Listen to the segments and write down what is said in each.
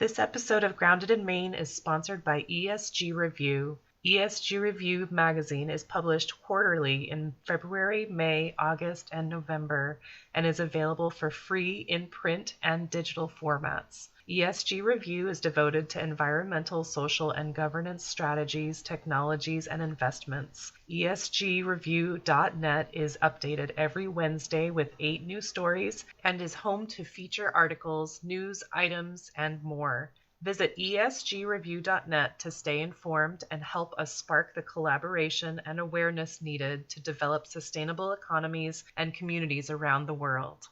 This episode of Grounded in Maine is sponsored by ESG Review. ESG Review magazine is published quarterly in February, May, August, and November, and is available for free in print and digital formats. ESG Review is devoted to environmental, social, and governance strategies, technologies, and investments. ESGreview.net is updated every Wednesday with 8 new stories and is home to feature articles, news items, and more. Visit esgreview.net to stay informed and help us spark the collaboration and awareness needed to develop sustainable economies and communities around the world.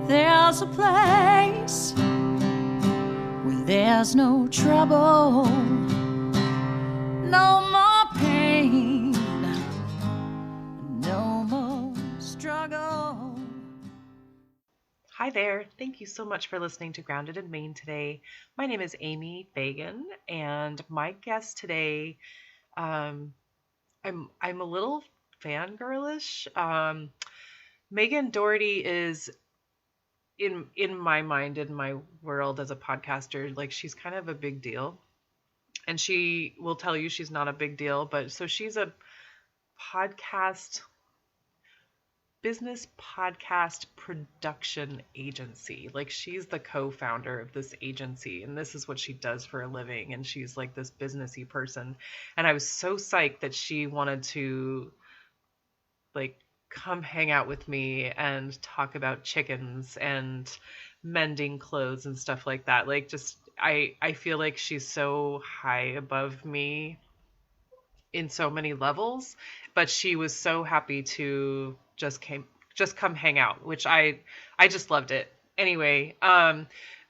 There's a place where there's no trouble, no more pain, no more struggle. Hi there. Thank you so much for listening to Grounded in Maine today. My name is Amy Fagan, and my guest today, I'm a little fangirlish. Megan Dougherty is in my mind, in my world as a podcaster, like she's kind of a big deal, and she will tell you she's not a big deal, but so she's a business podcast production agency. Like she's the co-founder of this agency, and this is what she does for a living, and she's like this businessy person. And I was so psyched that she wanted to like come hang out with me and talk about chickens and mending clothes and stuff like that. Like just I feel like she's so high above me in so many levels, but she was so happy to just come hang out, which I just loved it. Anyway,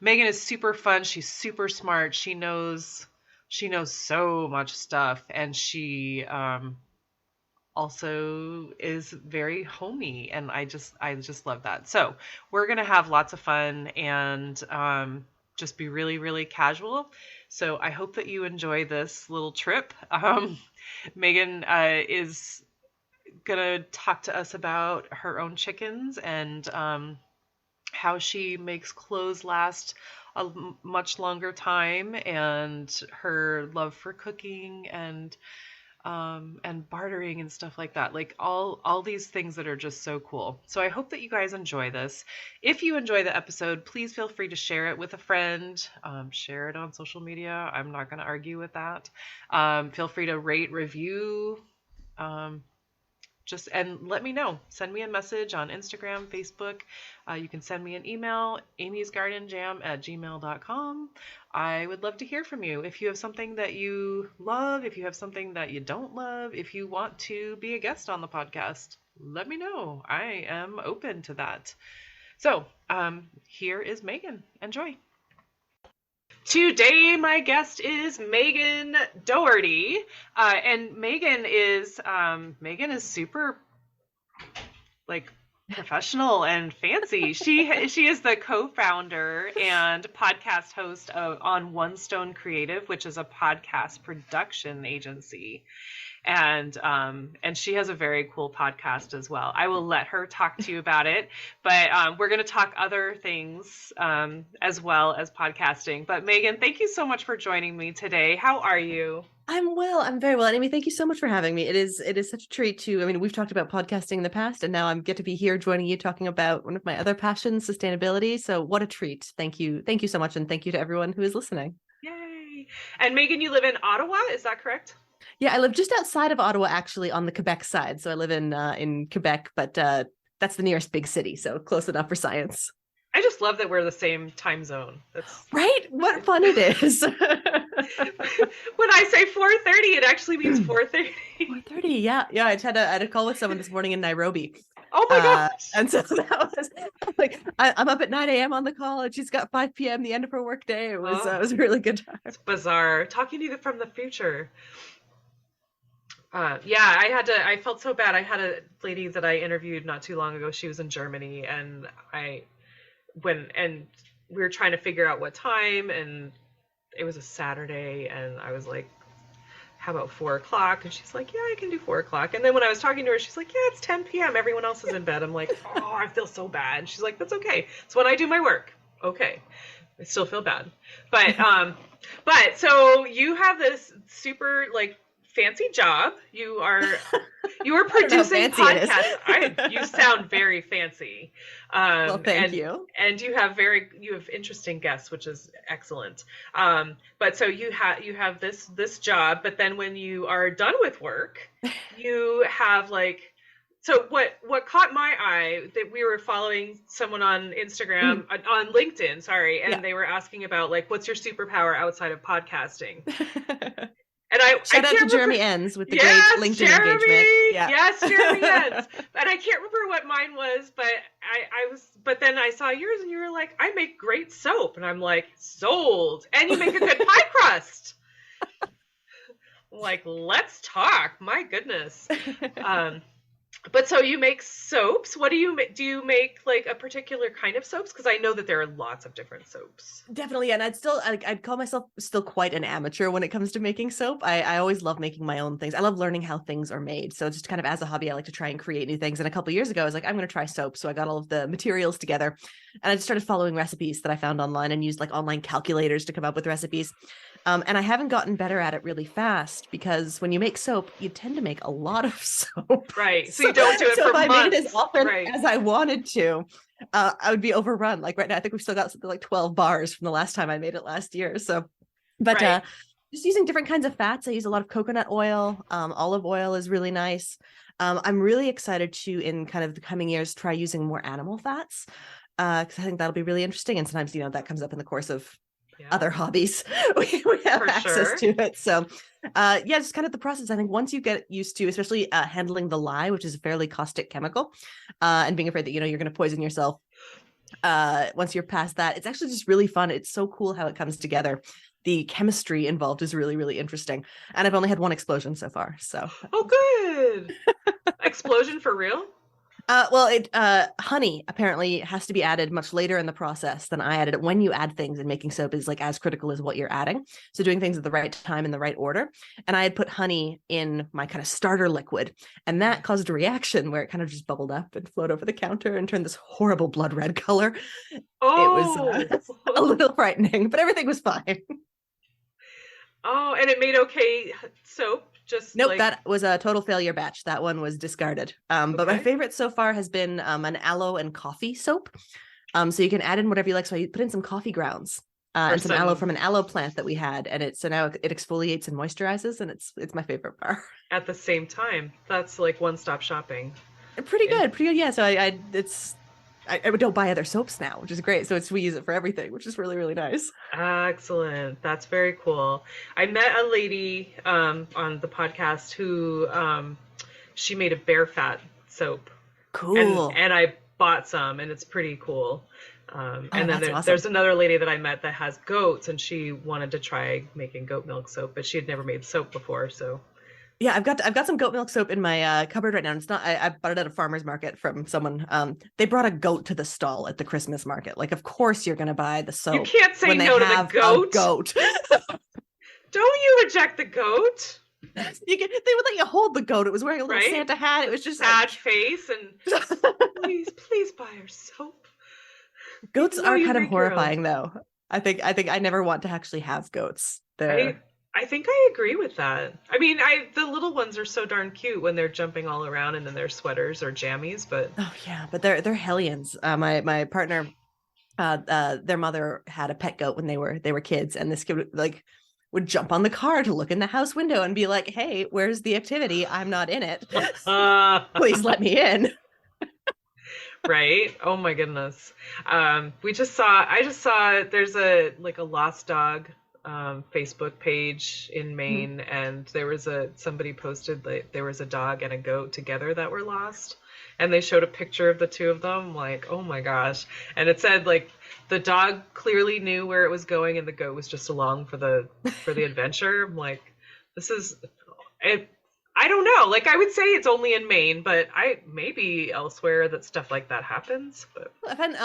Megan is super fun. She's super smart. She knows so much stuff, and she also is very homey, and I just love that. So we're gonna have lots of fun and just be really, really casual. So I hope that you enjoy this little trip. Megan is gonna talk to us about her own chickens and how she makes clothes last a much longer time, and her love for cooking and bartering and stuff like that. Like all these things that are just so cool. So I hope that you guys enjoy this. If you enjoy the episode, please feel free to share it with a friend. Share it on social media. I'm not going to argue with that. Feel free to rate, review, and let me know. Send me a message on Instagram, Facebook. You can send me an email, amysgardenjam@gmail.com. I would love to hear from you. If you have something that you love, if you have something that you don't love, if you want to be a guest on the podcast, let me know. I am open to that. So here is Megan. Enjoy. Today, my guest is Megan Dougherty, and Megan is super like professional and fancy. She is the co-founder and podcast host on One Stone Creative, which is a podcast production agency. And she has a very cool podcast as well. I will let her talk to you about it, but we're going to talk other things as well as podcasting. But Megan, thank you so much for joining me today. How are you? I'm well. I'm very well. Amy, thank you so much for having me. It is such a treat to, I mean, we've talked about podcasting in the past, and now I get to be here joining you talking about one of my other passions, sustainability. So what a treat. Thank you. Thank you so much. And thank you to everyone who is listening. Yay. And Megan, you live in Ottawa, is that correct? Yeah, I live just outside of Ottawa, actually, on the Quebec side. So I live in Quebec, but that's the nearest big city, so close enough for science. I just love that we're the same time zone. That's right. What fun it is. When I say 4:30, it actually means 4:30. 4:30. Yeah. I had a call with someone this morning in Nairobi. Oh my gosh. And so that was like, I'm up at 9 a.m. on the call, and she's got 5 p.m. the end of her work day. It was a really good time. It's bizarre talking to you from the future. I felt so bad. I had a lady that I interviewed not too long ago. She was in Germany, and we were trying to figure out what time, and it was a Saturday, and I was like, how about 4 o'clock? And she's like, yeah, I can do 4 o'clock. And then when I was talking to her, she's like, yeah, it's 10 p.m. Everyone else is in bed. I'm like, oh, I feel so bad. And she's like, that's okay. It's when I do my work. Okay. I still feel bad. But so you have this super like fancy job. You are producing podcasts. You sound very fancy. Well, thank you. And you have interesting guests, which is excellent. But so you have this job, but then when you are done with work, you have like. So what caught my eye, that we were following someone on Instagram, on LinkedIn, sorry, and they were asking about like, what's your superpower outside of podcasting? And shout out to Jeremy Enns with the great LinkedIn engagement. Yeah. Yes, Jeremy Enns. And I can't remember what mine was, but then I saw yours and you were like, I make great soap. And I'm like, sold. And you make a good pie crust. Like, let's talk. My goodness. But so you make soaps. What do you make like a particular kind of soaps? Because I know that there are lots of different soaps. Definitely, and I'd call myself still quite an amateur when it comes to making soap. I always love making my own things. I love learning how things are made. So just kind of as a hobby, I like to try and create new things. And a couple of years ago, I was like, I'm going to try soap. So I got all of the materials together, and I just started following recipes that I found online and used like online calculators to come up with recipes. And I haven't gotten better at it really fast, because when you make soap, you tend to make a lot of soap. Right. So you don't do it for months. If I made it as often as I wanted to, I would be overrun. Like right now, I think we've still got something like 12 bars from the last time I made it last year. So, but just using different kinds of fats. I use a lot of coconut oil. Olive oil is really nice. I'm really excited to, in kind of the coming years, try using more animal fats, because I think that'll be really interesting. And sometimes, that comes up in the course of other hobbies. we have access to it. So just kind of the process. I think once you get used to, especially handling the lye, which is a fairly caustic chemical, and being afraid that you're going to poison yourself, once you're past that, it's actually just really fun. It's so cool how it comes together. The chemistry involved is really, really interesting. And I've only had one explosion so far. So good. Explosion for real? Honey apparently has to be added much later in the process than I added it. When you add things, and making soap is like as critical as what you're adding. So doing things at the right time in the right order. And I had put honey in my kind of starter liquid, and that caused a reaction where it kind of just bubbled up and flowed over the counter and turned this horrible blood red color. Oh, it was a little frightening, but everything was fine. Oh, and it made okay soap. Nope, that was a total failure batch. That one was discarded. But my favorite so far has been an aloe and coffee soap. So you can add in whatever you like. So I put in some coffee grounds and some aloe from an aloe plant that we had, and so now it exfoliates and moisturizes, and it's my favorite bar. At the same time, that's like one-stop shopping. Pretty good. Yeah. So I don't buy other soaps now, which is great. So we use it for everything, which is really, really nice. Excellent. That's very cool. I met a lady on the podcast who she made a bear fat soap. Cool. And I bought some, and it's pretty cool. And then awesome. There's another lady that I met that has goats, and she wanted to try making goat milk soap, but she had never made soap before. So yeah, I've got some goat milk soap in my cupboard right now. And it's not, I bought it at a farmer's market from someone. They brought a goat to the stall at the Christmas market. Like, of course you're going to buy the soap. You can't say no to the goat. Don't you reject the goat? They would let you hold the goat. It was wearing a little Santa hat. It was just sad face and please buy our soap. Goats are kind of horrifying though. I think I never want to actually have goats. I think I agree with that. I mean, the little ones are so darn cute when they're jumping all around and then their sweaters or jammies, but but they're hellions. My partner, their mother had a pet goat when they were kids, and this kid would jump on the car to look in the house window and be like, "Hey, where's the activity? I'm not in it. Please let me in." Right? Oh my goodness. I just saw there's a lost dog Facebook page in Maine, and there was somebody posted that there was a dog and a goat together that were lost, and they showed a picture of the two of them. Like, oh my gosh. And it said like the dog clearly knew where it was going and the goat was just along for the adventure. I'm like, this is it. I don't know. Like, I would say it's only in Maine, but maybe elsewhere that stuff like that happens. But I find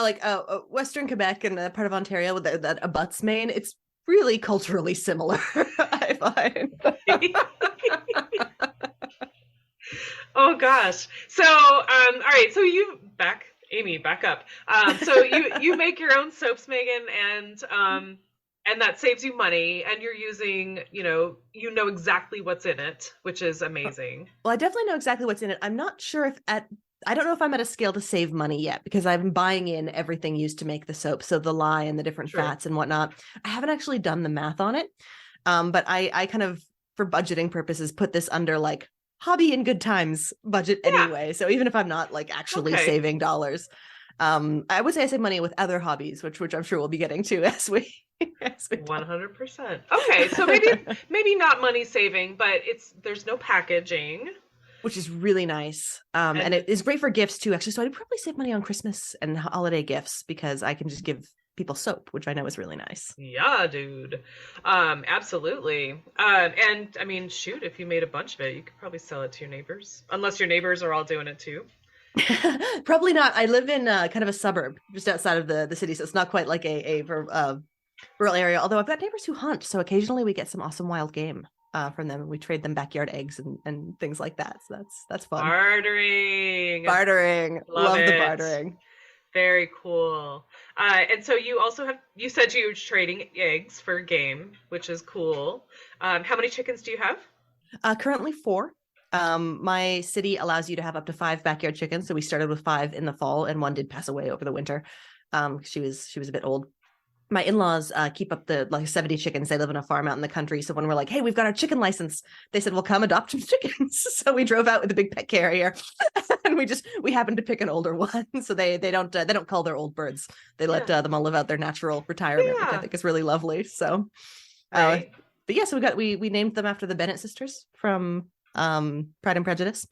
Western Quebec and part of Ontario that abuts Maine, it's really culturally similar. I fine. Oh gosh. So, all right. So Amy, back up. So you make your own soaps, Megan, and that saves you money, and you're using, you know exactly what's in it, which is amazing. Well, I definitely know exactly what's in it. I'm not sure I don't know if I'm at a scale to save money yet, because I'm buying in everything used to make the soap. So the lye and the different True. fats and whatnot. I haven't actually done the math on it. But I kind of, for budgeting purposes, put this under like hobby and good times budget anyway. So even if I'm not like actually saving dollars, I would say I save money with other hobbies, which I'm sure we'll be getting to as we 100%. Okay, so maybe not money saving, but there's no packaging, which is really nice. And it is great for gifts too, actually. So I'd probably save money on Christmas and holiday gifts, because I can just give people soap, which I know is really nice. Yeah, dude. Absolutely. And I mean, shoot, if you made a bunch of it, you could probably sell it to your neighbors, unless your neighbors are all doing it too. Probably not. I live in kind of a suburb just outside of the city, so it's not quite like a rural area. Although I've got neighbors who hunt, so occasionally we get some awesome wild game from them, and we trade them backyard eggs and things like that. So that's fun. Bartering. Love the bartering. Very cool. And so you said you were trading eggs for game, which is cool. How many chickens do you have? Currently 4. My city allows you to have up to 5 backyard chickens. So we started with 5 in the fall, and one did pass away over the winter. She was a bit old. My in-laws keep up the like 70 chickens. They live on a farm out in the country. So when we're like, hey, we've got our chicken license, they said, well, come adopt some chickens. So we drove out with a big pet carrier, and we happened to pick an older one. So they don't cull their old birds. They let them all live out their natural retirement, which I think is really lovely. So, but yeah, so we named them after the Bennett sisters from Pride and Prejudice.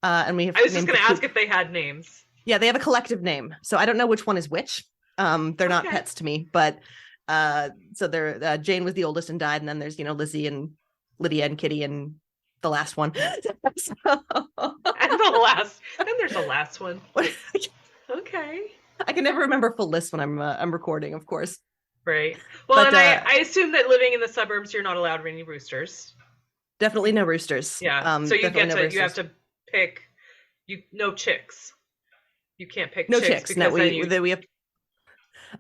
And I was just going to ask if they had names. Yeah, they have a collective name. So I don't know which one is which. They're not pets to me, but so they're Jane was the oldest and died, and then there's Lizzie and Lydia and Kitty and the last one. And then there's the last one. Okay. I can never remember full lists when I'm recording, of course. Right. Well, but, and I assume that living in the suburbs, you're not allowed any roosters. Definitely no roosters. Yeah. So you have to pick. No chicks. You can't pick no chicks. No, we have.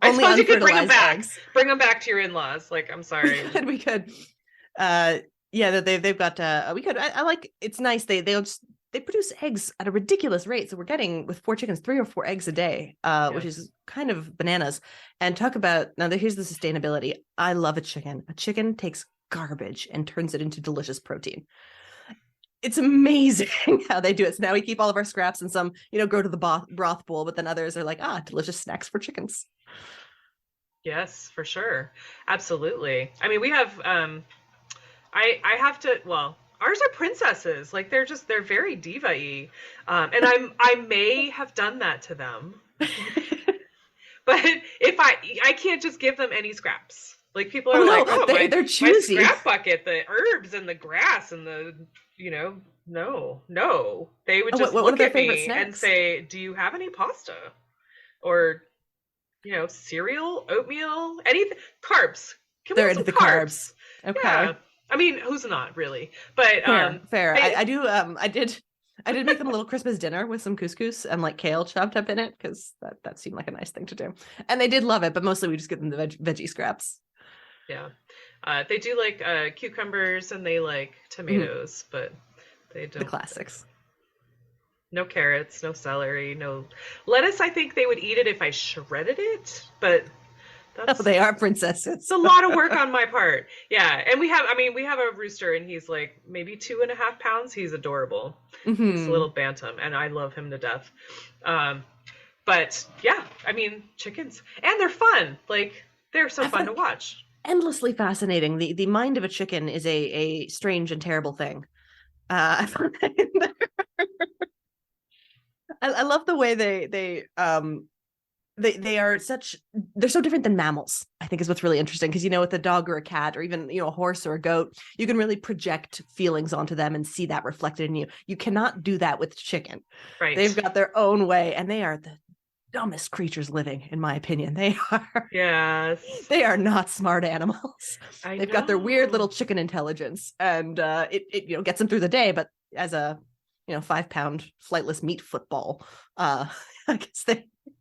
I suppose you could bring them back. Bring them back to your in-laws. Like, I'm sorry. We could. Yeah, they've got. We could. I like. It's nice. They produce eggs at a ridiculous rate. So we're getting with 4 chickens 3 or 4 eggs a day, which is kind of bananas. And talk about here's the sustainability. I love a chicken. A chicken takes garbage and turns it into delicious protein. It's amazing how they do it. So now we keep all of our scraps, and some, go to the broth bowl, but then others are like, delicious snacks for chickens. Yes, for sure. Absolutely. I mean, we have, I have to, well, ours are princesses. Like they're very diva-y. And I may have done that to them, but if I can't just give them any scraps. Like people are they're choosy. My scrap bucket, the herbs and the grass and the, no. They would just look at me and say, do you have any pasta? Or, cereal, oatmeal, anything, carbs. They're into the carbs. Okay. Yeah. I mean, who's not really? But fair. I did make them a little Christmas dinner with some couscous and like kale chopped up in it, because that seemed like a nice thing to do. And they did love it, but mostly we just give them the veggie scraps. Yeah. They do like cucumbers and they like tomatoes, but they don't. The classics. No carrots, no celery, no lettuce. I think they would eat it if I shredded it, but they are princesses. It's a lot of work on my part. Yeah. And we have a rooster, and he's like maybe 2.5 pounds. He's adorable. Mm-hmm. He's a little bantam, and I love him to death. But yeah, I mean, chickens, and they're fun. Like they're so fun to watch. Endlessly fascinating. The mind of a chicken is a strange and terrible thing. I love the way they are they're so different than mammals, I think, is what's really interesting, because with a dog or a cat or even a horse or a goat, you can really project feelings onto them and see that reflected in you. You cannot do that with chicken. Right. They've got their own way, and they are the dumbest creatures living, in my opinion. They are Yes. they are not smart animals. I They've got their weird little know. chicken intelligence, and it gets them through the day. But as a 5-pound flightless meat football, I guess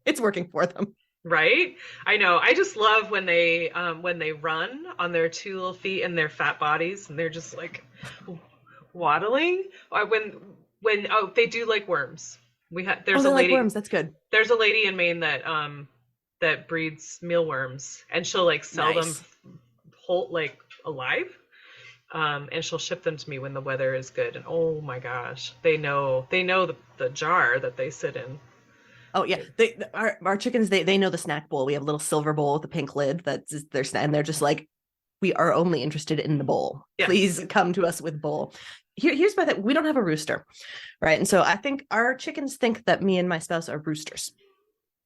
it's working for them. Right? I know. I just love when they run on their two little feet and their fat bodies and they're just like waddling. Or when oh they do like worms. Oh, they like worms. That's good. There's a lady in Maine that breeds mealworms and she'll like sell them Nice. whole like alive. And she'll ship them to me when the weather is good. And oh my gosh, they know the jar that they sit in. Oh yeah, our chickens they know the snack bowl. We have a little silver bowl with a pink lid that's their snack, and they're just like, we are only interested in the bowl. Please Yes. come to us with bowl. Here's my thing. We don't have a rooster, right? And so I think our chickens think that me and my spouse are roosters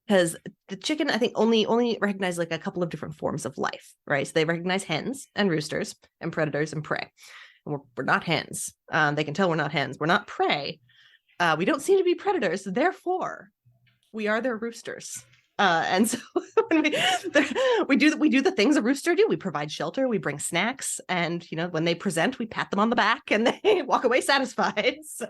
because the chicken I think only recognize like a couple of different forms of life, right? So they recognize hens and roosters and predators and prey. And we're not hens. They can tell we're not hens. We're not prey. We don't seem to be predators. Therefore, we are their roosters. And so when we do the things a rooster do. We provide shelter, we bring snacks, and when they present, we pat them on the back and they walk away satisfied. So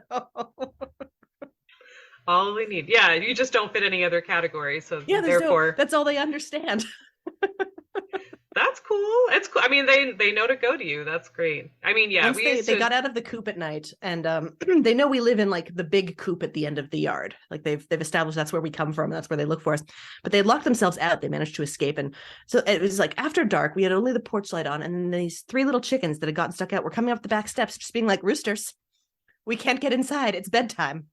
All they need. Yeah, you just don't fit any other category. So yeah, therefore, that's all they understand. that's cool. It's cool. I mean, they know to go to you. That's great. I mean, yeah, Once we they, used they to. got out of the coop at night, and they know we live in like the big coop at the end of the yard. Like they've established that's where we come from. That's where they look for us. But they had locked themselves out. They managed to escape, and so it was like after dark. We had only the porch light on, and then these 3 little chickens that had gotten stuck out were coming up the back steps, just being like, "Roosters, we can't get inside. It's bedtime.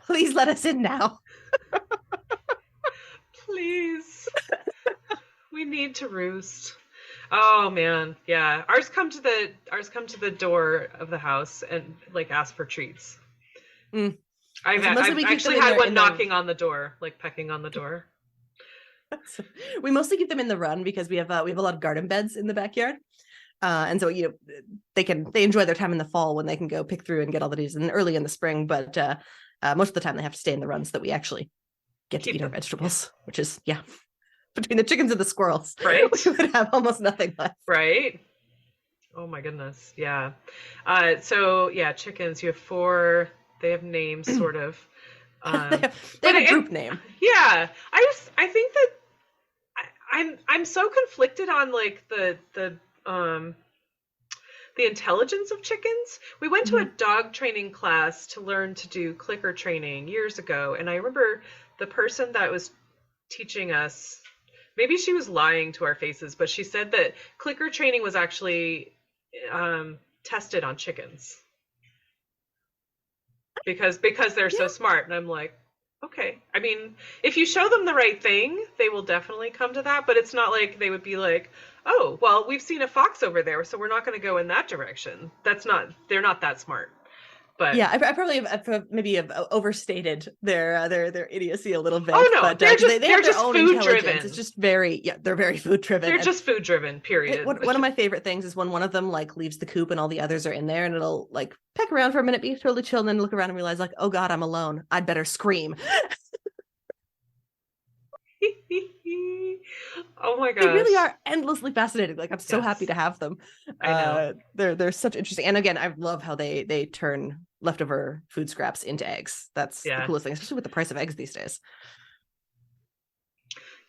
Please let us in now." Please, we need to roost. Oh man, yeah. Ours come to the door of the house and like ask for treats. Mm. I've So mostly I've we keep them actually in had their one knocking on the door, like pecking on the door. We mostly keep them in the run because we have a lot of garden beds in the backyard. And so they enjoy their time in the fall when they can go pick through and get all the these and early in the spring, but most of the time they have to stay in the run so that we actually get to Keep eat our them. vegetables, which is between the chickens and the squirrels, Right? we would have almost nothing left. Right? Oh my goodness. Yeah. So yeah, chickens, you have 4, they have names sort of. They have But a group name. yeah, I think that I'm so conflicted on like the intelligence of chickens. We went to a dog training class to learn to do clicker training years ago, and I remember the person that was teaching us, maybe she was lying to our faces, but she said that clicker training was actually tested on chickens because they're so smart. And I'm like, okay. I mean, if you show them the right thing, they will definitely come to that, but it's not like they would be like, oh, well, we've seen a fox over there, so we're not going to go in that direction. They're not that smart. But Yeah, I probably have maybe have overstated their idiocy a little bit. oh no, but they're just they have they're their just own food intelligence. driven. It's just they're very food driven. They're just food driven, period. One of my favorite things is when one of them like leaves the coop and all the others are in there, and it'll like peck around for a minute, be totally chill, and then look around and realize like, oh god, I'm alone. I'd better scream. Oh my They gosh. really are endlessly fascinating. Like I'm so Yes. happy to have them. I know. They're such interesting. And again, I love how they turn leftover food scraps into eggs. That's the Yeah. coolest thing, especially with the price of eggs these days.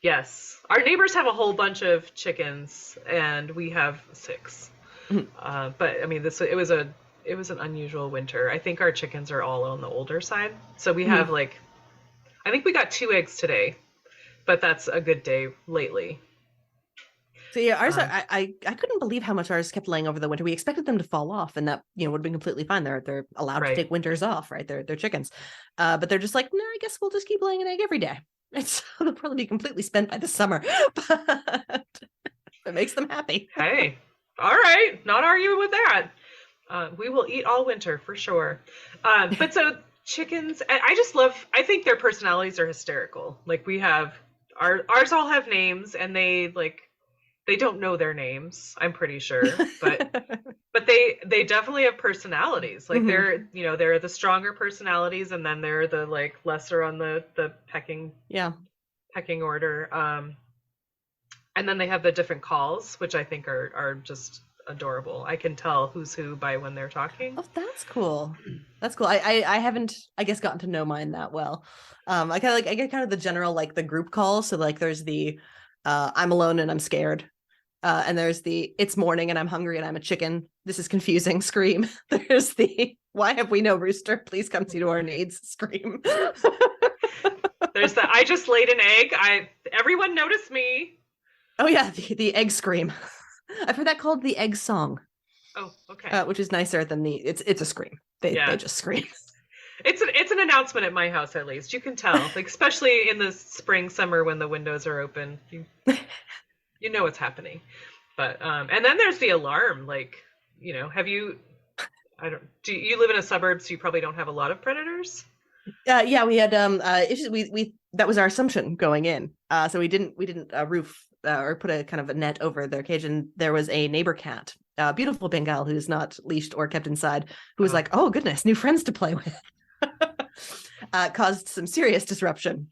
Yes. Our neighbors have a whole bunch of chickens and we have 6. But I mean it was an unusual winter. I think our chickens are all on the older side. So we have like I think we got 2 eggs today, but that's a good day lately. So yeah, ours I couldn't believe how much ours kept laying over the winter. We expected them to fall off, and that would have been completely fine. They're allowed to Right. take winters off, right? They're chickens, but they're just like, no, I guess we'll just keep laying an egg every day. And so they'll probably be completely spent by the summer, but it makes them happy. Hey, all right, not arguing with that. We will eat all winter for sure. But so chickens, I think their personalities are hysterical. Like we have ours all have names, and they don't know their names, I'm pretty sure, but they definitely have personalities. Like they're the stronger personalities, and then they're the like lesser on the pecking Yeah. pecking order. And then they have the different calls, which I think are just adorable. I can tell who's who by when they're talking. Oh, that's cool. That's cool. I haven't, I guess, gotten to know mine that well. I kind of like, I get kind of the general, like the group call. So like there's the I'm alone and I'm scared. And there's the it's morning and I'm hungry and I'm a chicken. This is confusing scream. There's the why have we no rooster? Please come see to our needs scream. There's the I just laid an egg. Everyone notice me. Oh yeah, the egg scream. I've heard that called the egg song. Oh, okay. Which is nicer than the it's a scream. They just scream. It's an announcement at my house, at least. You can tell, like especially in the spring, summer when the windows are open. You know what's happening. But and then there's the alarm. Like, have you? Do you live in a suburb, so you probably don't have a lot of predators? Yeah, we had issues. We that was our assumption going in. So we didn't roof or put a kind of a net over their cage, and there was a neighbor cat, beautiful Bengal, who's not leashed or kept inside, who was like, oh goodness, new friends to play with. Caused some serious disruption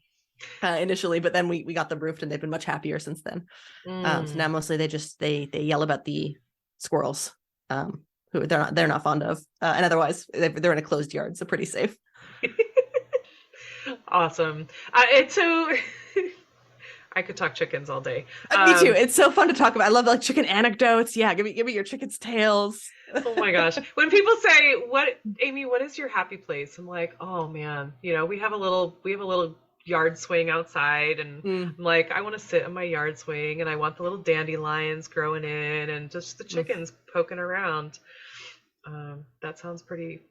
initially, but then we got them roofed, and they've been much happier since then. So now mostly they yell about the squirrels, who they're not fond of, and otherwise they're in a closed yard, so pretty safe. Awesome. It's so I could talk chickens all day. Me too. It's so fun to talk about. I love like chicken anecdotes. Yeah, give me your chicken's tails. Oh my gosh. When people say, Amy, what is your happy place? I'm like, oh man, we have a little yard swing outside, and I'm like, I want to sit on my yard swing, and I want the little dandelions growing in and just the chickens poking around. That sounds pretty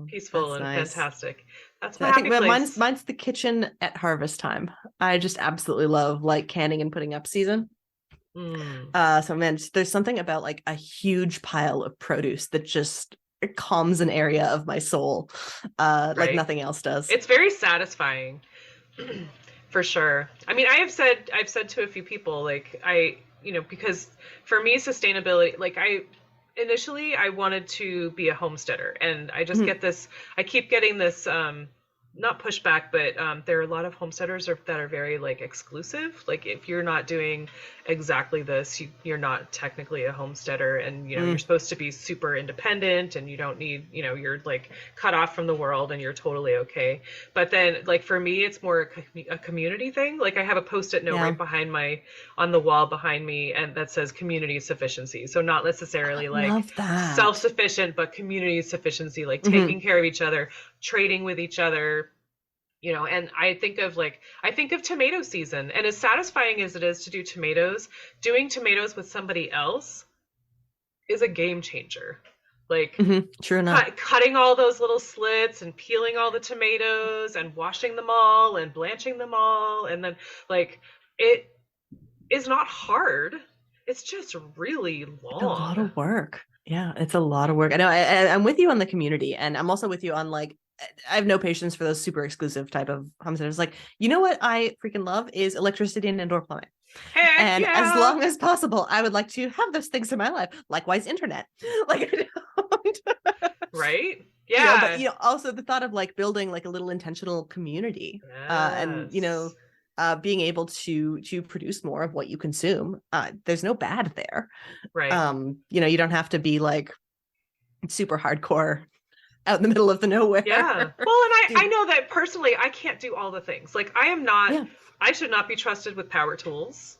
peaceful and nice. Fantastic. That's my happy place. Mine's the kitchen at harvest time. I just absolutely love like canning and putting up season. So man, there's something about like a huge pile of produce that just calms an area of my soul, like nothing else does. It's very satisfying, for sure. I mean, I've said to a few people, like because for me, sustainability, like initially I wanted to be a homesteader, and I just get this, I keep getting this, not pushback, but there are a lot of homesteaders that are very like exclusive. Like if you're not doing exactly this, you're not technically a homesteader, and you're supposed to be super independent, and you don't need, you're like cut off from the world, and you're totally okay. But then like for me, it's more a community thing. Like I have a post-it note right on the wall behind me, and that says community sufficiency. So not necessarily like self-sufficient, but community sufficiency, like taking care of each other, trading with each other, and I think of tomato season, and as satisfying as it is to do tomatoes, doing tomatoes with somebody else is a game changer. Like true enough. Cutting all those little slits and peeling all the tomatoes and washing them all and blanching them all, and then like it is not hard. It's just really long. A lot of work. Yeah, it's a lot of work. I know. I'm with you on the community, and I'm also with you on like, I have no patience for those super exclusive type of homesteaders. Like, what I freaking love is electricity and indoor plumbing. And as long as possible, I would like to have those things in my life. Likewise, internet. Like, I don't. Right? Yeah. But also the thought of like building like a little intentional community, and being able to produce more of what you consume. There's no bad there. Right. You don't have to be like super hardcore out in the middle of the nowhere. Yeah. Well, and I know that personally I can't do all the things. Like I should not be trusted with power tools.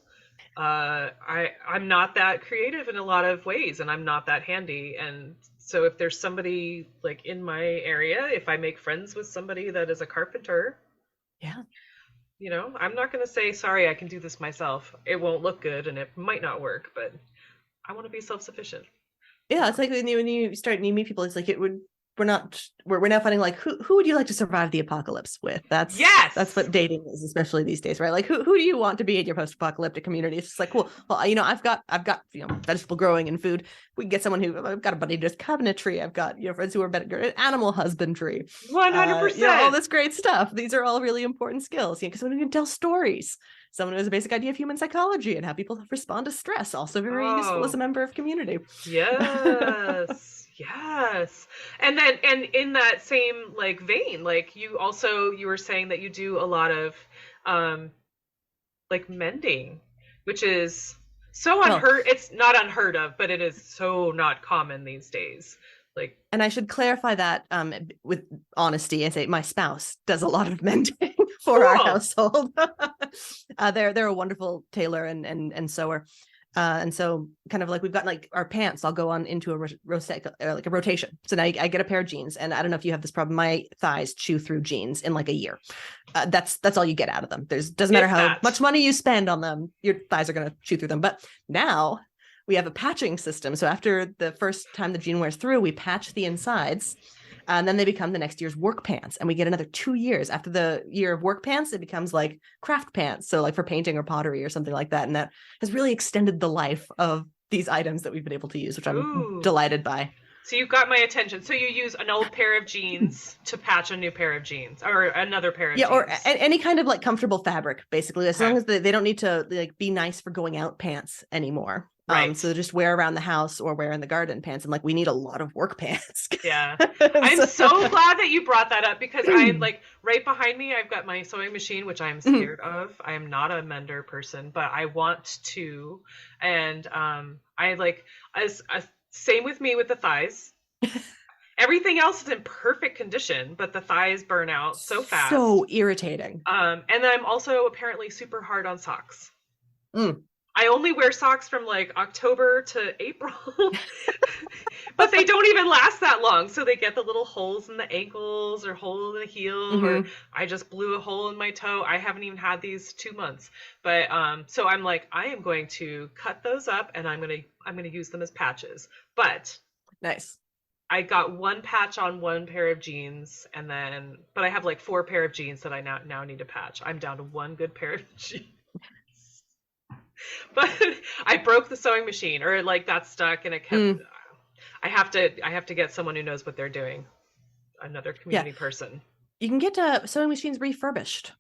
I'm not that creative in a lot of ways, and I'm not that handy. And so if there's somebody like in my area, if I make friends with somebody that is a carpenter, I'm not going to say, sorry, I can do this myself. It won't look good and it might not work, but I want to be self-sufficient. Yeah, it's like when you meet people, it's like we're now finding like who would you like to survive the apocalypse with? That's what dating is, especially these days, right? Like who do you want to be in your post-apocalyptic community? It's just like, cool. Well, I've got vegetable growing and food. We can get someone I've got a buddy who does cabinetry. I've got friends who are better at animal husbandry. 100%. All this great stuff. These are all really important skills. Because someone who can tell stories. Someone who has a basic idea of human psychology and how people respond to stress. Also very useful as a member of community. Yes. Yes. And in that same like vein, like you were saying that you do a lot of like mending, which is so Well, it's not unheard of, but it is so not common these days. Like, and I should clarify that with honesty and say my spouse does a lot of mending for our cool. household. They're a wonderful tailor and sewer. And so kind of like we've got like our pants, I'll go on into a like a rotation. So now I get a pair of jeans, and I don't know if you have this problem. My thighs chew through jeans in like a year. That's all you get out of them. Doesn't matter how much money you spend on them, your thighs are going to chew through them. But now we have a patching system. So after the first time the jean wears through, we patch the insides. And then they become the next year's work pants. And we get another 2 years after the year of work pants. It becomes like craft pants. So like for painting or pottery or something like that. And that has really extended the life of these items that we've been able to use, which I'm delighted by. So you've got my attention. So you use an old pair of jeans to patch a new pair of jeans or another pair of jeans. Yeah, or any kind of like comfortable fabric, basically, as long as they don't need to like be nice for going out pants anymore. Right. So just wear around the house or wear in the garden pants. And like, we need a lot of work pants. Yeah. I'm so glad that you brought that up, because I'm like right behind me. I've got my sewing machine, which I'm scared of. I am not a mender person, but I want to. And I like, same with me with the thighs. Everything else is in perfect condition, but the thighs burn out so fast. So irritating. And then I'm also apparently super hard on socks. I only wear socks from like October to April, but they don't even last that long. So they get the little holes in the ankles or hole in the heel, or I just blew a hole in my toe. I haven't even had these 2 months, but so I'm like, I am going to cut those up and I'm going to use them as patches. But nice. I got one patch on one pair of jeans, but I have like 4 pair of jeans that I now need to patch. I'm down to one good pair of jeans. But I broke the sewing machine, or like got stuck, and it kept. I have to get someone who knows what they're doing, another community person. You can get sewing machines refurbished.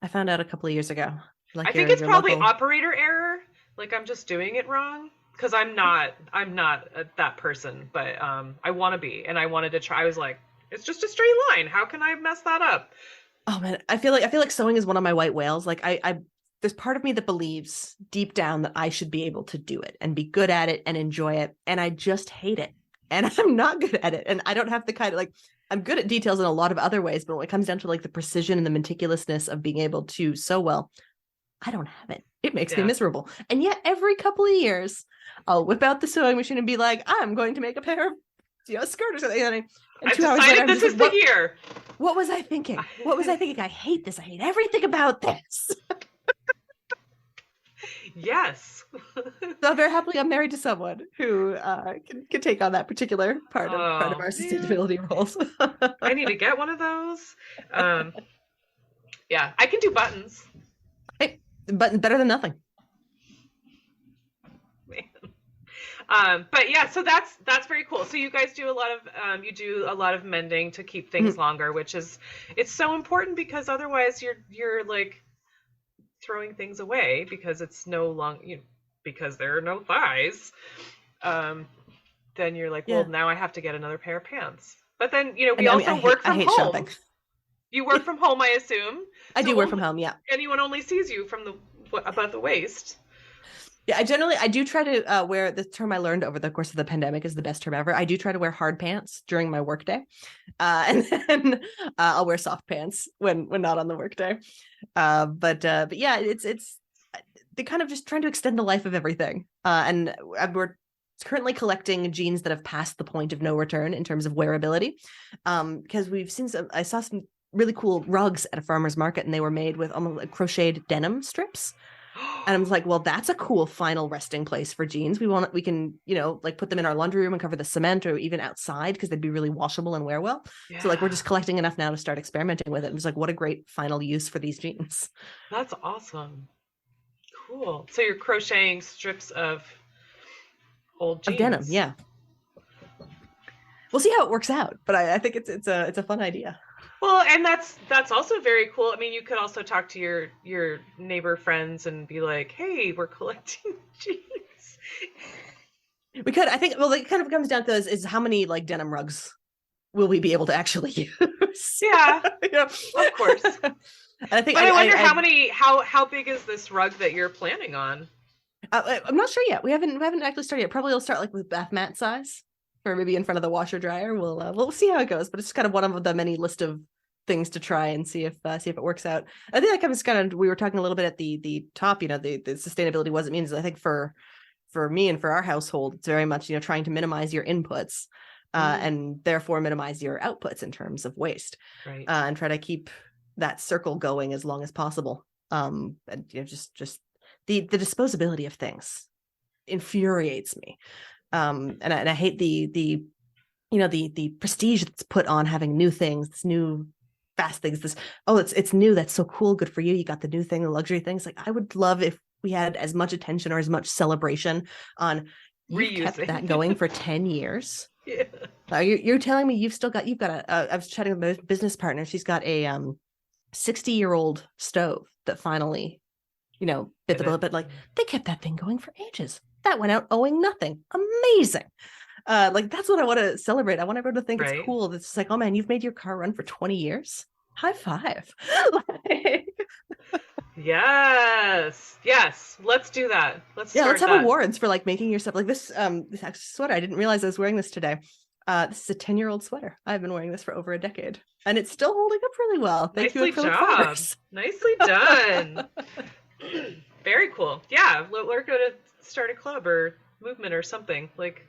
I found out a couple of years ago. Like I think it's probably operator error. Like I'm just doing it wrong, because I'm not that person, but I want to be, and I wanted to try. I was like, it's just a straight line. How can I mess that up? Oh man, I feel like sewing is one of my white whales. Like I there's part of me that believes deep down that I should be able to do it and be good at it and enjoy it. And I just hate it. And I'm not good at it. And I don't have the kind of like, I'm good at details in a lot of other ways, but when it comes down to like the precision and the meticulousness of being able to sew well, I don't have it. It makes me miserable. And yet every couple of years, I'll whip out the sewing machine and be like, I'm going to make a pair of skirt or something. And I've decided this is the year. What was I thinking? I hate this. I hate everything about this. Yes. So very happily, I'm married to someone who can take on that particular part of our sustainability roles. I need to get one of those. Yeah, I can do buttons. Hey, button better than nothing. Man. But yeah, so that's very cool. So you guys do a lot of mending to keep things longer, which it's so important, because otherwise you're like throwing things away because it's no longer, because there are no thighs. Then you're like, well, now I have to get another pair of pants. But then, we also work from home. Shopping. You work from home, I assume. I do work from home, yeah. Anyone only sees you from above the waist. Yeah, I do try to wear, the term I learned over the course of the pandemic is the best term ever. I do try to wear hard pants during my workday. And then I'll wear soft pants when not on the workday. But yeah, it's they're kind of just trying to extend the life of everything. And we're currently collecting jeans that have passed the point of no return in terms of wearability. Because we've seen I saw some really cool rugs at a farmer's market, and they were made with almost like crocheted denim strips. And I was like, well, that's a cool final resting place for jeans. We can, like put them in our laundry room and cover the cement, or even outside, because they'd be really washable and wear well. Yeah. So like, we're just collecting enough now to start experimenting with it. And it's like, what a great final use for these jeans. That's awesome. Cool. So you're crocheting strips of old jeans. Of denim, yeah. We'll see how it works out, but I think it's a fun idea. Well, and that's also very cool. I mean, you could also talk to your neighbor friends and be like, "Hey, we're collecting jeans." We could. I think. Well, it kind of comes down to is how many like denim rugs will we be able to actually use? Yeah, of course. And I think But I wonder how big is this rug that you're planning on? I'm not sure yet. We haven't actually started yet. Probably we'll start like with bath mat size, or maybe in front of the washer dryer. We'll see how it goes. But it's kind of one of the many list of things to try and see if it works out. I think that comes kind of, we were talking a little bit at the top. The sustainability, what it means. I think for me and for our household, it's very much trying to minimize your inputs and therefore minimize your outputs in terms of waste, right? And try to keep that circle going as long as possible. And just the disposability of things infuriates me. And I hate the prestige that's put on having new things, this new fast things, it's new, that's so cool, good for you, you got the new thing, the luxury things. Like, I would love if we had as much attention or as much celebration on you've kept that going for 10 years. Yeah. You're telling me you've got I was chatting with my business partner, she's got a 60-year-old stove that finally bit the bullet, but like, they kept that thing going for ages. That went out owing nothing. Amazing. Like, that's what I want to celebrate. I want everyone to think it's cool. It's like, oh man, you've made your car run for 20 years. High five. Yes. Let's do that. Let's have awards for like making your stuff. Like this sweater. I didn't realize I was wearing this today. This is a 10-year-old sweater. I've been wearing this for over a decade, and it's still holding up really well. Thank you, Nicely job. Nicely done. Very cool. Yeah, we're going to start a club or movement or something. Like,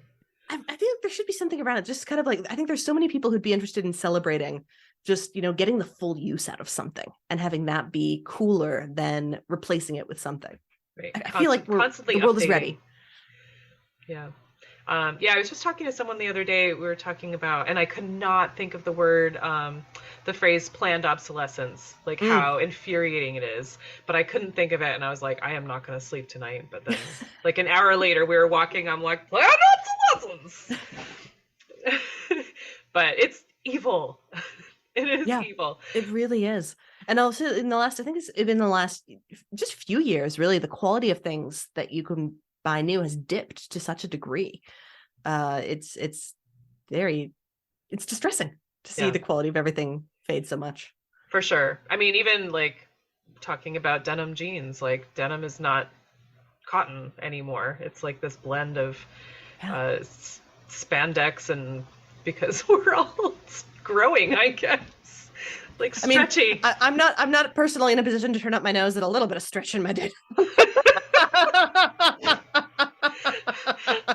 I think there should be something around it. Just kind of like, I think there's so many people who'd be interested in celebrating just, getting the full use out of something and having that be cooler than replacing it with something. Right. I feel like the world is ready. Yeah. I was just talking to someone the other day. We were talking about, and I could not think of the word, the phrase planned obsolescence, like how infuriating it is. But I couldn't think of it, and I was like, I am not going to sleep tonight. But then, like an hour later, we were walking. I'm like, planned obsolescence. But it's evil. It is evil. It really is. And also in the last just few years, really, the quality of things that you can buy new has dipped to such a degree. It's distressing to see the quality of everything fade so much. For sure. I mean, even like talking about denim jeans, like denim is not cotton anymore. It's like this blend of spandex, and because we're all growing, I guess. Like stretchy. I mean, I'm not personally in a position to turn up my nose at a little bit of stretch in my day.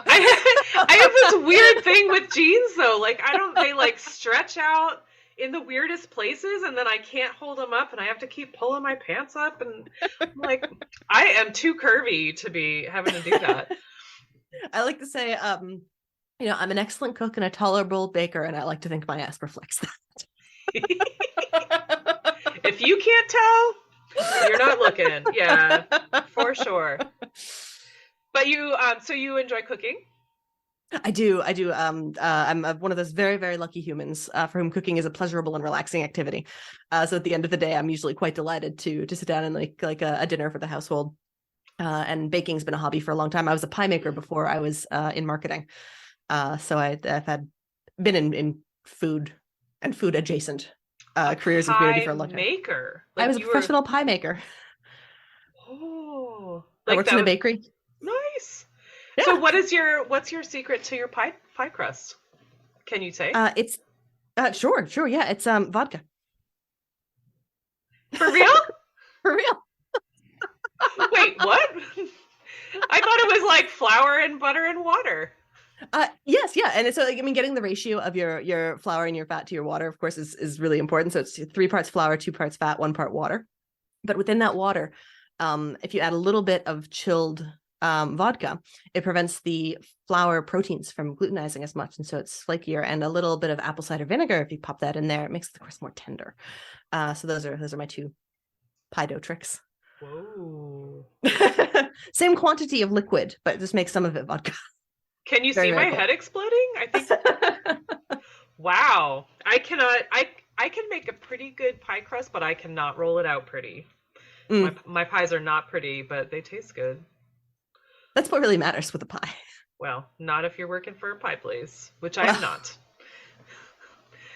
I have this weird thing with jeans though. Like, they like stretch out in the weirdest places, and then I can't hold them up, and I have to keep pulling my pants up, and I'm like, I am too curvy to be having to do that. I like to say, I'm an excellent cook and a tolerable baker, and I like to think my ass reflects that. If you can't tell, you're not looking. Yeah, for sure. But you, so you enjoy cooking? I do. I'm one of those very, very lucky humans for whom cooking is a pleasurable and relaxing activity. So at the end of the day, I'm usually quite delighted to sit down and like a dinner for the household. And baking's been a hobby for a long time. I was a pie maker before I was in marketing. So I've been in food and food adjacent careers and community for a long time. Maker. Like, I was a professional pie maker. Oh, I worked in a bakery. Nice. Yeah. So what's your secret to your pie crust? Can you say? It's sure. Yeah. It's vodka. For real? For real. Wait, what? I thought it was like flour and butter and water. Yes, yeah. And so, like, I mean, getting the ratio of your flour and your fat to your water, of course, is really important. So it's 3 parts flour, 2 parts fat, 1 part water. But within that water, if you add a little bit of chilled vodka, it prevents the flour proteins from glutenizing as much, and so it's flakier. And a little bit of apple cider vinegar, if you pop that in there, it makes the crust more tender. So those are my 2 pie dough tricks. Whoa. Same quantity of liquid, but just make some of it vodka. Can you see my head exploding? I think. Wow. I cannot. I can make a pretty good pie crust, but I cannot roll it out pretty. My pies are not pretty, but they taste good. That's what really matters with a pie. Well, not if you're working for a pie place, which I am not.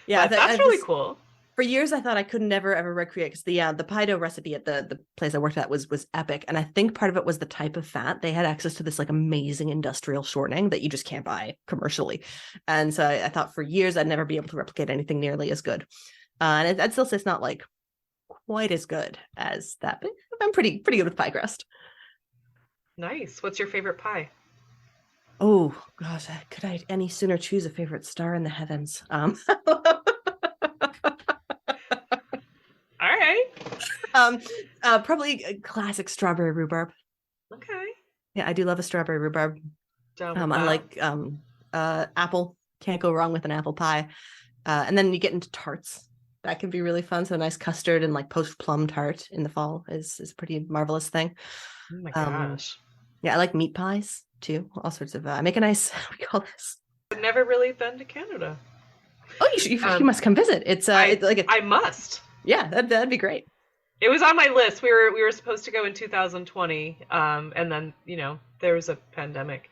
Yeah, that's really cool. For years, I thought I could never ever recreate, because the pie dough recipe at the place I worked at was epic, and I think part of it was the type of fat. They had access to this like amazing industrial shortening that you just can't buy commercially, and so I thought for years I'd never be able to replicate anything nearly as good. And I'd still say it's not like quite as good as that, but I'm pretty good with pie crust. Nice. What's your favorite pie? Oh gosh, could I any sooner choose a favorite star in the heavens? All right. Probably a classic strawberry rhubarb. Okay. Yeah, I do love a strawberry rhubarb. Down I with that. like apple. Can't go wrong with an apple pie. And then you get into tarts. That can be really fun. So a nice custard and like poached plum tart in the fall is a pretty marvelous thing. Oh my gosh. Yeah, I like meat pies too. All sorts of. I make a nice. What do we call this? I've never really been to Canada. Oh, you must come visit. It's like I must. Yeah, that'd be great. It was on my list. We were supposed to go in 2020, and then there was a pandemic.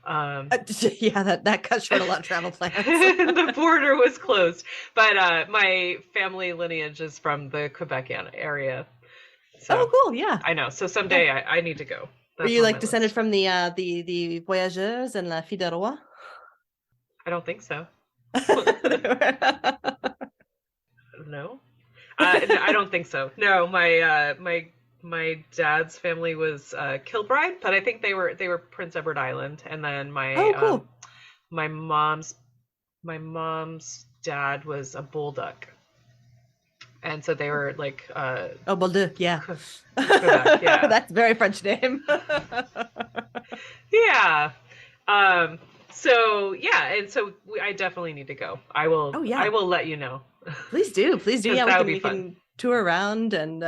Yeah, that cut short a lot of travel plans. The border was closed, but my family lineage is from the Quebec area. So, oh, cool! Yeah, I know. So someday I need to go. Were you like descended from the voyageurs and la fille de roi? I don't think so. No. I don't think so. No, my dad's family was Kilbride, but I think they were Prince Edward Island, and then cool. My mom's dad was a Bulldog, and so they were like Bulldog, yeah. Quebec, yeah. That's a very French name. Yeah. So yeah, and so I definitely need to go. I will. Oh, yeah. I will let you know. Please do. Yeah, we fun. can tour around, and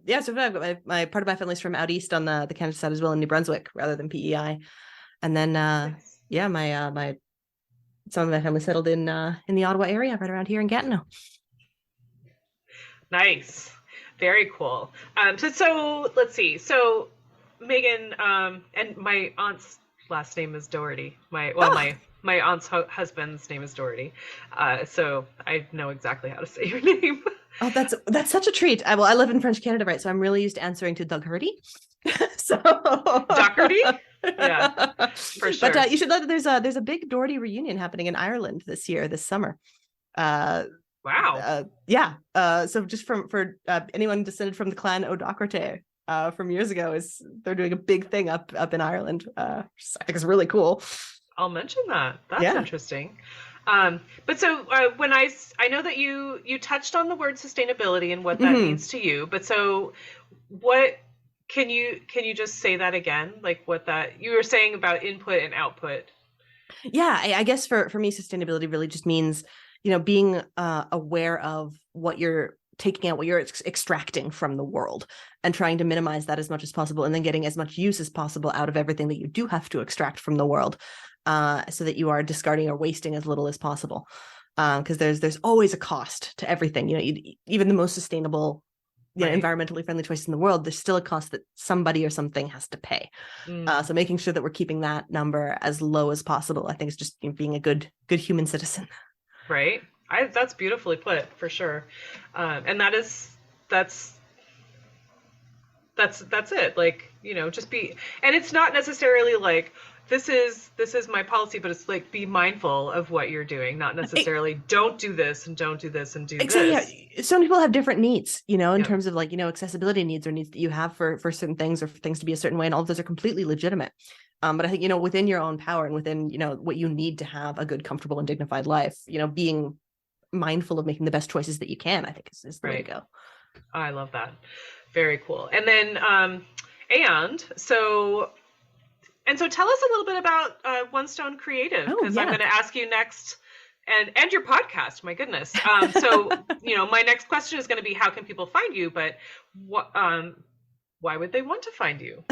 yeah. So I've got my part of my family's from out east on the Canada side as well, in New Brunswick rather than PEI, and then nice. Yeah, my some of my family settled in the Ottawa area, right around here in Gatineau. Nice, very cool. So let's see. So Megan, and my aunt's last name is Dougherty. My aunt's husband's name is Dougherty. So I know exactly how to say your name. Oh, that's such a treat. I live in French Canada, right? So I'm really used to answering to Dougherty. So Dougherty? Yeah, for sure. But you should know that there's a big Dougherty reunion happening in Ireland this summer. Wow. Yeah. So just for anyone descended from the clan O'Dougherty from years ago, they're doing a big thing up in Ireland. I think it's really cool. I'll mention that. That's interesting. But so when I know that you touched on the word sustainability and what that means to you, but so what can you just say that again? Like what that you were saying about input and output? Yeah, I guess for me, sustainability really just means, being aware of what you're taking out, what you're extracting from the world, and trying to minimize that as much as possible, and then getting as much use as possible out of everything that you do have to extract from the world, so that you are discarding or wasting as little as possible. Because there's always a cost to everything. Even the most sustainable, environmentally friendly choices in the world, there's still a cost that somebody or something has to pay. So making sure that we're keeping that number as low as possible, I think, is just being a good human citizen. Right. That's beautifully put, for sure. And that's it. Like, just be, and it's not necessarily like, this is my policy, but it's like, be mindful of what you're doing, not necessarily don't do this and don't do this and do this. Yeah. So many people have different needs, in terms of like, accessibility needs or needs that you have for certain things, or for things to be a certain way. And all of those are completely legitimate. But I think, within your own power and within, what you need to have a good, comfortable and dignified life, being mindful of making the best choices that you can, I think is the way to go. I love that. Very cool. And then, so tell us a little bit about One Stone Creative, because I'm going to ask you next, and your podcast, my goodness. So, my next question is going to be, how can people find you? But why would they want to find you?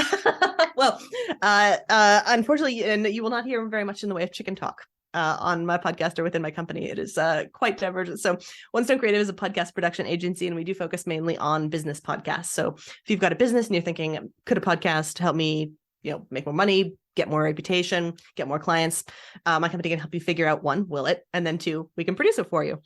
Well, unfortunately, and you will not hear very much in the way of chicken talk on my podcast or within my company. It is quite divergent. So One Stone Creative is a podcast production agency, and we do focus mainly on business podcasts. So if you've got a business and you're thinking, could a podcast help me make more money, get more reputation, get more clients. My company can help you figure out, one, will it? And then two, we can produce it for you.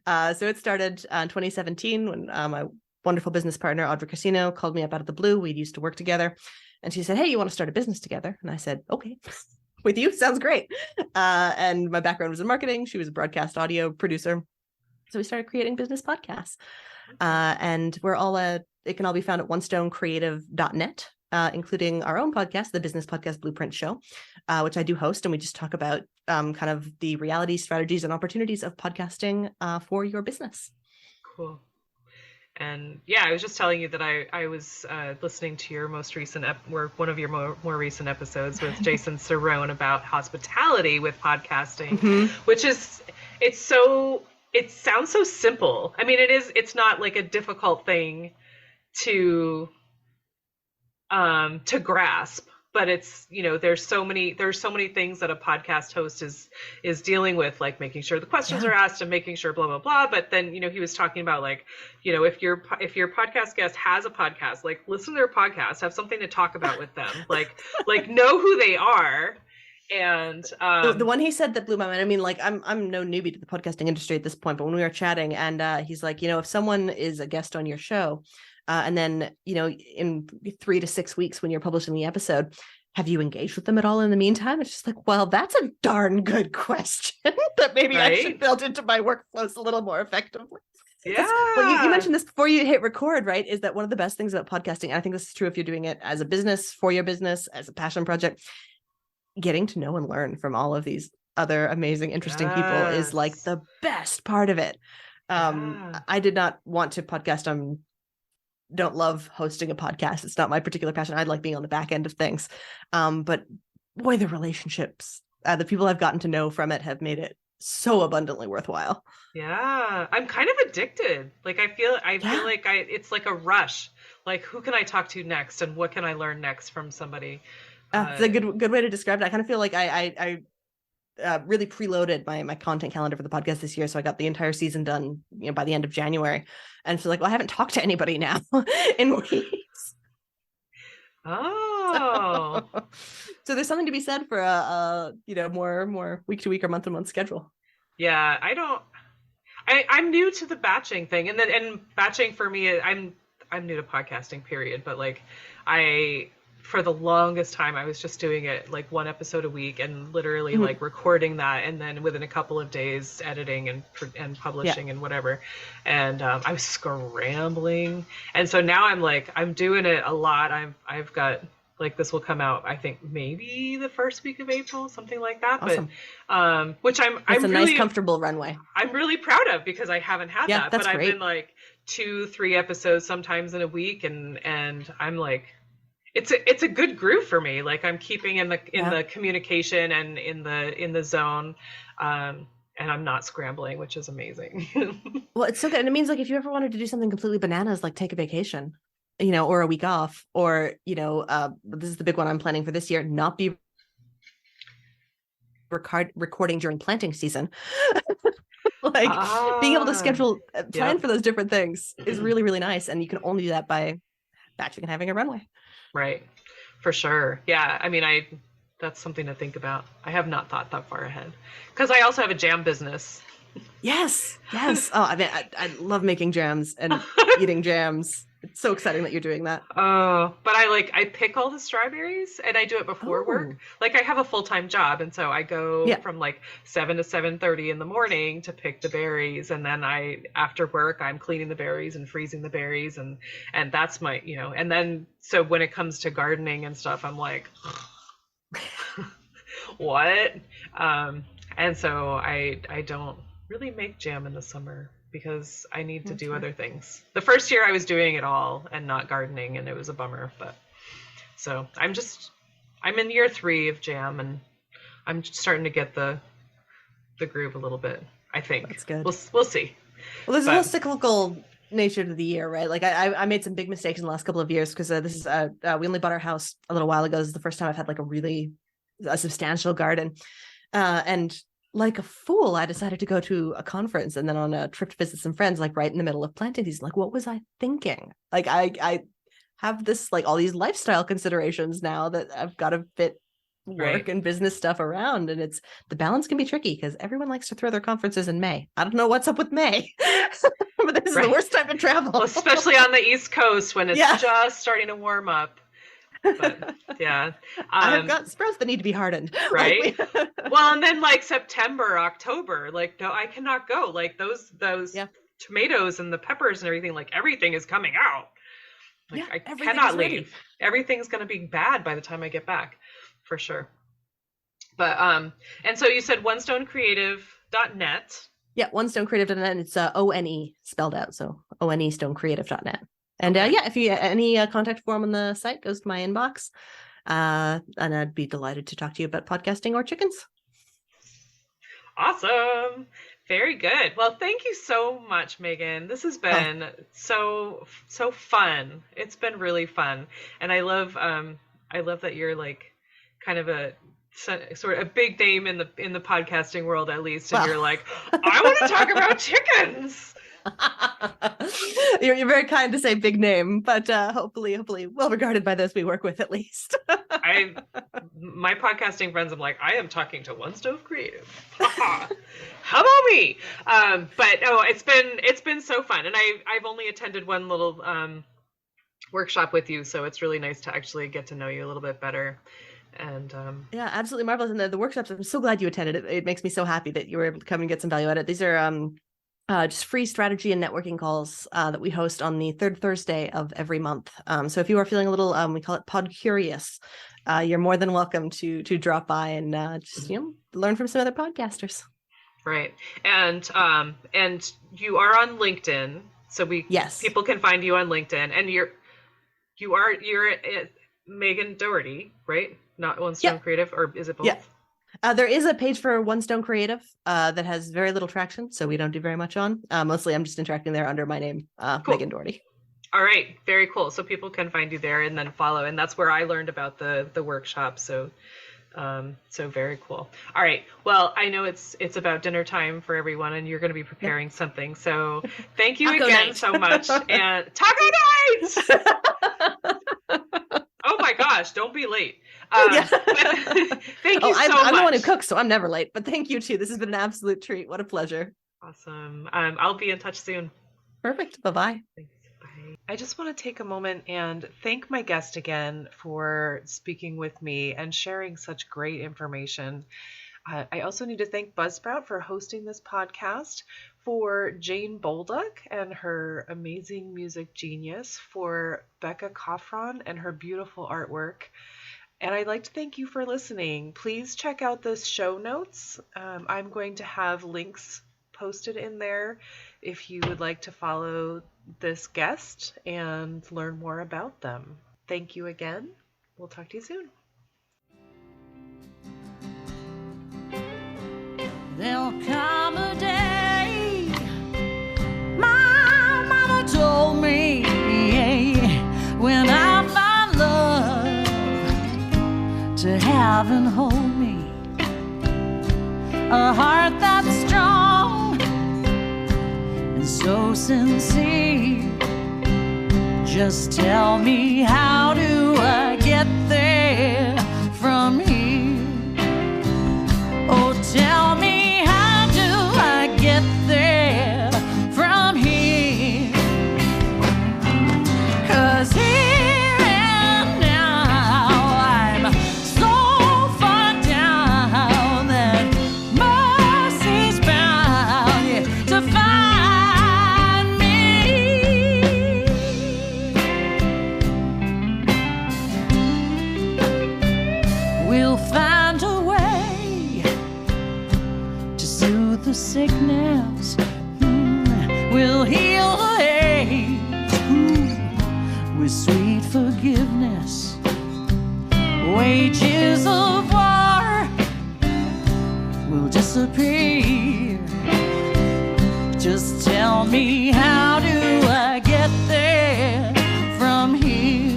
So it started in 2017 when my wonderful business partner, Audra Casino, called me up out of the blue. We used to work together. And she said, hey, you want to start a business together? And I said, okay, with you, sounds great. And my background was in marketing. She was a broadcast audio producer. So we started creating business podcasts. And we're all it can all be found at onestonecreative.net, including our own podcast, the Business Podcast Blueprint Show, which I do host. And we just talk about kind of the reality, strategies, and opportunities of podcasting for your business. Cool. And yeah, I was just telling you that I was listening to your most recent one of your more recent episodes with Jason Cerrone about hospitality with podcasting, which is, it sounds so simple. I mean, it's not like a difficult thing to grasp, but it's, there's so many things that a podcast host is dealing with, like making sure the questions are asked and making sure blah, blah, blah. But then, he was talking about like, if your podcast guest has a podcast, like listen to their podcast, have something to talk about with them, like know who they are. And the one he said that blew my mind. I mean, like I'm no newbie to the podcasting industry at this point, but when we were chatting, and he's like, if someone is a guest on your show, and then in 3 to 6 weeks when you're publishing the episode, have you engaged with them at all in the meantime? It's just like, well, that's a darn good question that maybe I should build into my workflows a little more effectively. Yeah. Well, you mentioned this before you hit record, right? Is that one of the best things about podcasting? And I think this is true if you're doing it as a business, for your business, as a passion project. Getting to know and learn from all of these other amazing, interesting people is like the best part of it. I did not want to podcast. Don't love hosting a podcast. It's not my particular passion. I like being on the back end of things. But boy, the relationships, the people I've gotten to know from it have made it so abundantly worthwhile. Yeah. I'm kind of addicted. Like I feel like it's like a rush. Like who can I talk to next and what can I learn next from somebody? It's a good way to describe it. I kind of feel like I really preloaded my content calendar for the podcast this year, so I got the entire season done, by the end of January, and feel like, well, I haven't talked to anybody now in weeks. Oh, so there's something to be said for a more week to week or month to month schedule. Yeah, I'm new to the batching thing, and batching for me, I'm new to podcasting, period. But like for the longest time, I was just doing it like one episode a week and literally like recording that. And then within a couple of days, editing and publishing and whatever. And I was scrambling. And so now I'm doing it a lot. I've got like, this will come out, I think maybe the first week of April, something like that. Awesome. But, which it's a really nice, comfortable runway. I'm really proud of because I haven't had that, but great. I've been like 2-3 episodes sometimes in a week. And I'm like, it's a good groove for me. Like I'm keeping in the communication and in the zone, and I'm not scrambling, which is amazing. Well, it's so good. And it means like if you ever wanted to do something completely bananas, like take a vacation, or a week off, or this is the big one I'm planning for this year, not be recording during planting season. Being able to plan for those different things is really, really nice. And you can only do that by batching and having a runway. Right. For sure. Yeah. I mean, that's something to think about. I have not thought that far ahead because I also have a jam business. Yes. Oh, I mean, I love making jams and eating jams. It's so exciting that you're doing that. Oh, but I pick all the strawberries and I do it before work. Like I have a full-time job. And so I go from like 7 to 7:30 in the morning to pick the berries. And then after work, I'm cleaning the berries and freezing the berries. And that's my, and then, so when it comes to gardening and stuff, I'm like, what? And so I don't really make jam in the summer because I need to do other things. The first year I was doing it all and not gardening, and it was a bummer. But so I'm in year 3 of jam, and I'm starting to get the groove a little bit. I think that's good. We'll see. Well, there's a whole cyclical nature to the year, right? Like I made some big mistakes in the last couple of years because this is we only bought our house a little while ago. This is the first time I've had like a substantial garden, and like a fool, I decided to go to a conference and then on a trip to visit some friends, like right in the middle of planting season. Like, what was I thinking? Like I have this like all these lifestyle considerations now that I've got to fit work and business stuff around, and it's the balance can be tricky because everyone likes to throw their conferences in May. I don't know what's up with May, but this is the worst time to travel. Well, especially on the East Coast when it's just starting to warm up. But yeah, I've got sprouts that need to be hardened, right? Well, and then like September, October, like no, I cannot go. Like those tomatoes and the peppers and everything, like everything is coming out. Like I cannot leave. Everything's going to be bad by the time I get back. For sure. But and so you said onestonecreative.net. Yeah, onestonecreative.net, and it's ONE spelled out, so onestonecreative.net. And if you any contact form on the site goes to my inbox, and I'd be delighted to talk to you about podcasting or chickens. Awesome. Very good. Well, thank you so much, Megan. This has been so fun. It's been really fun, and I love that you're like kind of a sort of a big name in the podcasting world, at least, and you're like, I want to talk about chickens. You're very kind to say big name, but hopefully well regarded by those we work with, at least. My podcasting friends, I'm like, I am talking to One Stove Creative. How about me? But no, it's been so fun, and I've only attended one little workshop with you, so it's really nice to actually get to know you a little bit better. And yeah, absolutely marvelous. And the workshops, I'm so glad you attended. It makes me so happy that you were able to come and get some value out of it. These are just free strategy and networking calls that we host on the third Thursday of every month. So if you are feeling a little, we call it pod curious, you're more than welcome to drop by and just learn from some other podcasters. Right. And you are on LinkedIn, so people can find you on LinkedIn, and you're Megan Dougherty, right? Not One Stone Creative, or is it both? Yeah. There is a page for One Stone Creative that has very little traction, so we don't do very much on. Mostly I'm just interacting there under my name, cool. Megan Dougherty. All right. Very cool. So people can find you there and then follow. And that's where I learned about the workshop. So very cool. All right. Well, I know it's about dinner time for everyone, and you're going to be preparing something. So thank you again so much. And taco night! Oh my gosh, don't be late. Thank you so much. I'm the one who cooks, so I'm never late, but thank you too. This has been an absolute treat. What a pleasure. Awesome. I'll be in touch soon. Perfect. Bye-bye. Thanks. Bye. I just want to take a moment and thank my guest again for speaking with me and sharing such great information. I also need to thank Buzzsprout for hosting this podcast, for Jane Bolduck and her amazing music genius, for Becca Coffron and her beautiful artwork. And I'd like to thank you for listening. Please check out the show notes. I'm going to have links posted in there if you would like to follow this guest and learn more about them. Thank you again. We'll talk to you soon. There'll come a day, my mama told me, when I find love to have and hold me, a heart that's strong and so sincere. Just tell me, how do I get there from here? Oh, tell me, how do I get there from here? 'Cause here and now I'm so far down that mercy's bound to find me. We'll find a way to soothe the sickness. We'll heal the hate with sweet forgiveness. Wages of war will disappear. Just tell me, how do I get there from here?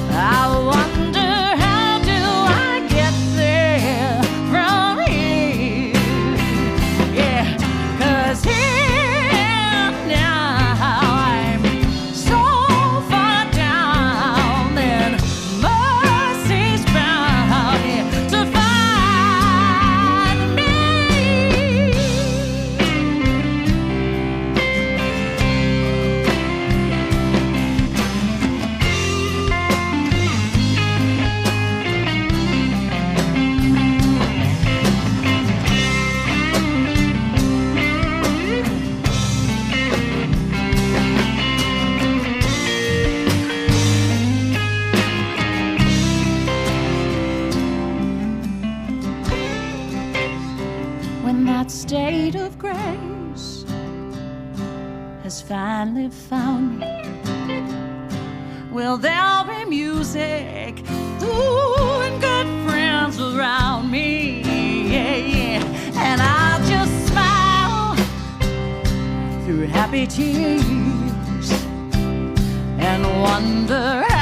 I wonder, how do I get there from here? Yeah, 'cause here and now I'm so far down that state of grace has finally found me. Well, there'll be music, ooh, and good friends around me, yeah. And I'll just smile through happy tears and wonder